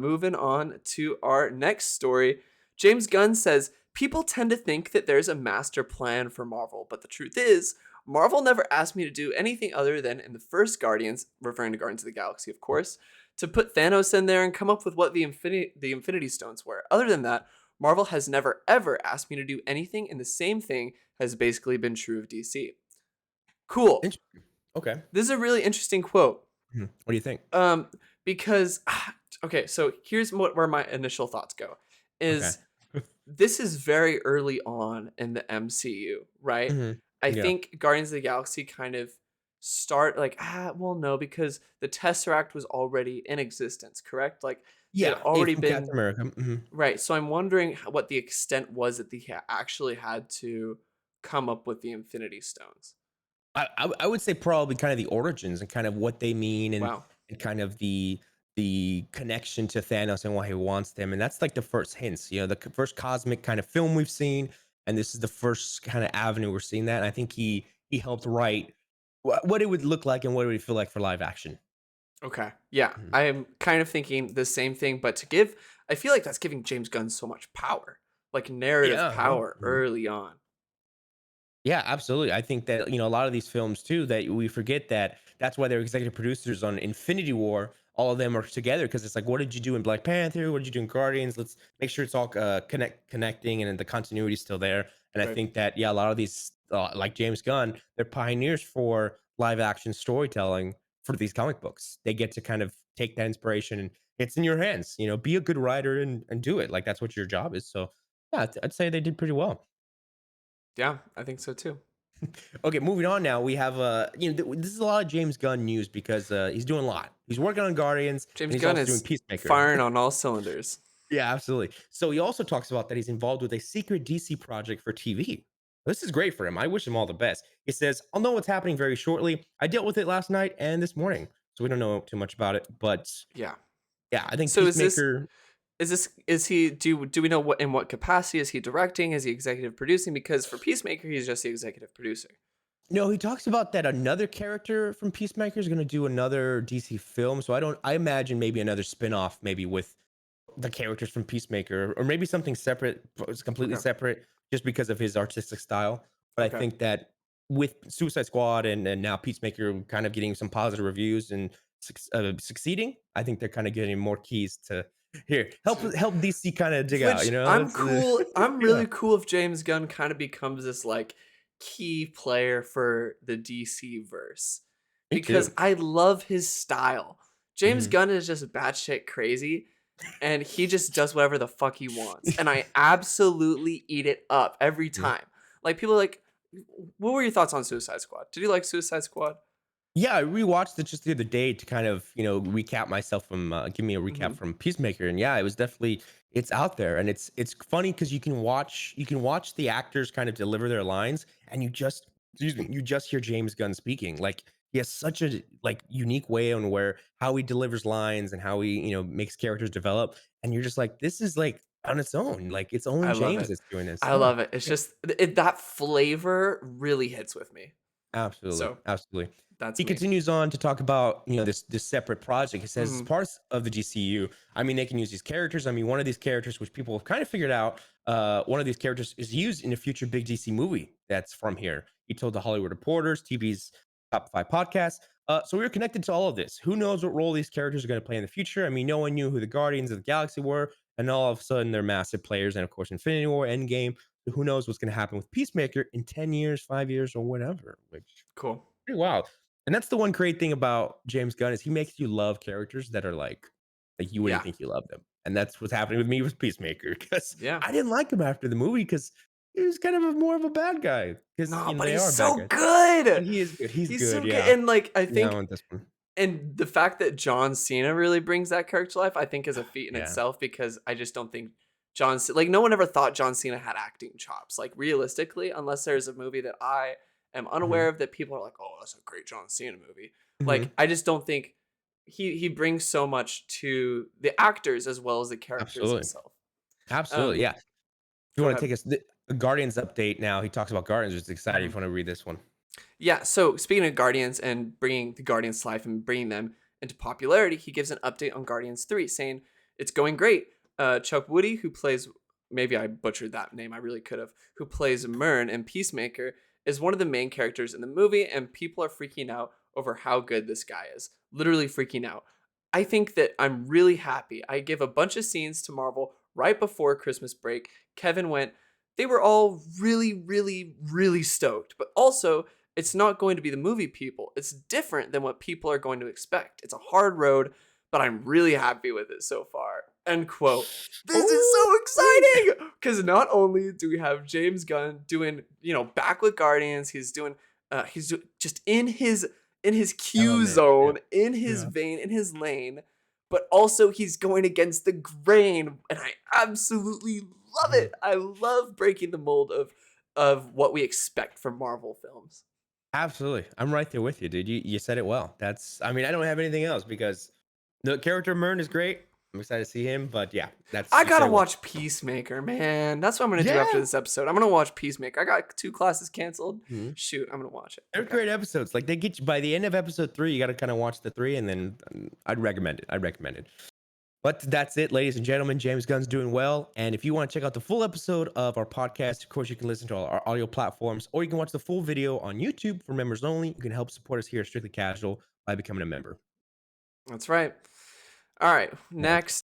moving on to our next story. James Gunn says people tend to think that there's a master plan for Marvel, but the truth is, Marvel never asked me to do anything other than in the first Guardians, referring to Guardians of the Galaxy, of course, to put Thanos in there and come up with what the Infinity Stones were. Other than that, Marvel has never ever asked me to do anything, and the same thing has basically been true of DC. Cool. Interesting. Okay. This is a really interesting quote. What do you think? Um, because okay, so here's where my initial thoughts go. Okay. Is this is very early on in the MCU, right? hmm I Yeah. think Guardians of the Galaxy kind of start like well no because the Tesseract was already in existence, correct? Like it had Yeah. already From Captain been America. right. So I'm wondering what the extent was that they actually had to come up with the Infinity Stones. I would say probably kind of the origins and kind of what they mean Wow. and kind of the connection to Thanos and why he wants them. And that's like the first hints, the first cosmic kind of film we've seen. And this is the first kind of avenue we're seeing that. And I think he helped write what it would look like and what it would feel like for live action. Okay. Yeah. Mhm. I am kind of thinking the same thing, but I feel like that's giving James Gunn so much power, like narrative Yeah, yeah. power early on. Yeah, absolutely. I think that, a lot of these films too, that we forget that that's why they're executive producers on Infinity War. All of them are together because it's like, what did you do in Black Panther? What did you do in Guardians? Let's make sure it's all connecting and then the continuity is still there. And I Right. think that, yeah, a lot of these, like James Gunn, they're pioneers for live action storytelling for these comic books. They get to kind of take that inspiration and it's in your hands. Be a good writer and do it. Like that's what your job is. So, yeah, I'd say they did pretty well. Yeah, I think so too. Okay, moving on now. We have this is a lot of James Gunn news because he's doing a lot. He's working on Guardians and James he's Gunn also doing is Peacemaker. firing on all cylinders. Yeah, absolutely. So he also talks about that he's involved with a secret DC project for TV. This is great for him. I wish him all the best. He says, "I'll know what's happening very shortly. I dealt with it last night and this morning, so we don't know too much about it. But Yeah. yeah, I think So Peacemaker. is he do we know what in what capacity is he directing? Is he executive producing? Because for Peacemaker, he's just the executive producer. No, he talks about that another character from Peacemaker is going to do another DC film. So I don't. I imagine maybe another spin-off, maybe with the characters from Peacemaker, or maybe something separate, it's completely Okay. separate, just because of his artistic style. But I Okay. think that with Suicide Squad and now Peacemaker kind of getting some positive reviews and succeeding, I think they're kind of getting more keys to here help DC kind of dig out. Which I'm That's cool. I'm yeah, really cool if James Gunn kind of becomes this like key player for the DC verse me because too. I love his style. James Mhm. Gunn is just batshit crazy and he just does whatever the fuck he wants. And I absolutely eat it up every time. Like people are like, what were your thoughts on Suicide Squad? Did you like Suicide Squad? Yeah, I rewatched it just the other day to kind of, recap myself from give me a recap Hmm. from Peacemaker, and yeah, it was definitely it's out there, and it's funny because you can watch the actors kind of deliver their lines, and you just hear James Gunn speaking. Like he has such a like unique way on where how he delivers lines and how he makes characters develop, and you're just like this is like on its own, like it's only I love James it. that's doing this. I Yeah. love it. It's just that flavor really hits with me. Absolutely, So absolutely. that's He me. continues on to talk about, this separate project. He says as Mhm. parts of the GCU, I mean, they can use these characters. I mean, one of these characters, which people have kind of figured out, one of these characters is used in a future big DC movie that's from here. He told the Hollywood Reporters, TV's top 5 podcasts. So we were connected to all of this. Who knows what role these characters are going to play in the future? I mean, no one knew who the Guardians of the Galaxy were, and all of a sudden they're massive players. And of course, Infinity War, Endgame. Who knows what's going to happen with Peacemaker in 10 years, 5 years, or whatever, which Cool. pretty wild. And that's the one great thing about James Gunn is he makes you love characters that are like you wouldn't Yeah. think you love them. And that's what's happening with me with Peacemaker because Yeah. I didn't like him after the movie because he was kind of more of a bad guy because No, but they he's are bad so guys. good. But he is good. He's He's good. so good. Yeah. And like I Yeah. I think want this one. and the fact that John Cena really brings that character to life, I think is a feat in Yeah. itself because I just don't think like no one ever thought John Cena had acting chops. Like realistically, unless there's a movie that I am hmm unaware of that people are like, "Oh, that's a great John Cena movie." hmm Like I just don't think he brings so much to the actors as well as the characters Absolutely. themselves. Absolutely. Um, Yeah. If you go want to ahead. take us the Guardians update now, he talks about Guardians. It's exciting if Mhm. you want to read this one. Yeah, so speaking of Guardians and bringing the Guardians to life and bringing them into popularity, he gives an update on Guardians 3, saying It's going great. Chuck Woody, who plays, maybe I butchered that name, I really could have, who plays Myrn in Peacemaker, is one of the main characters in the movie, and people are freaking out over how good this guy is. Literally freaking out. I think that I'm really happy. I gave a bunch of scenes to Marvel right before Christmas break. Kevin went, they were all really, really, really stoked. But also, it's not going to be the movie people. It's different than what people are going to expect. It's a hard road, but I'm really happy with it so far. End quote. This is Ooh, so exciting because not only do we have James Gunn doing, back with Guardians, just in his Q element. Yeah. zone, in his Yeah. vein, in his lane, but also he's going against the grain, and I absolutely love Mhm. it. I love breaking the mold of what we expect from Marvel films. Absolutely. I'm right there with you, dude. You said it well. I mean, I don't have anything else because the character Mern is great. I'm excited to see him, but yeah, I you said gotta it well. watch Peacemaker, man. That's what I'm gonna do after Yeah. this episode. I'm gonna watch Peacemaker. I got 2 classes canceled. Mhm. Shoot, I'm gonna watch it. They're Okay. great episodes. Like they get you by the end of episode 3, you got to kind of watch the 3 and then I'd recommend it. I'd recommend it. But that's it, ladies and gentlemen. James Gunn's doing well. And if you want to check out the full episode of our podcast, of course, you can listen to all our audio platforms or you can watch the full video on YouTube for members only. You can help support us here at Strictly Casual by becoming a member. That's right. All right. Right. Next.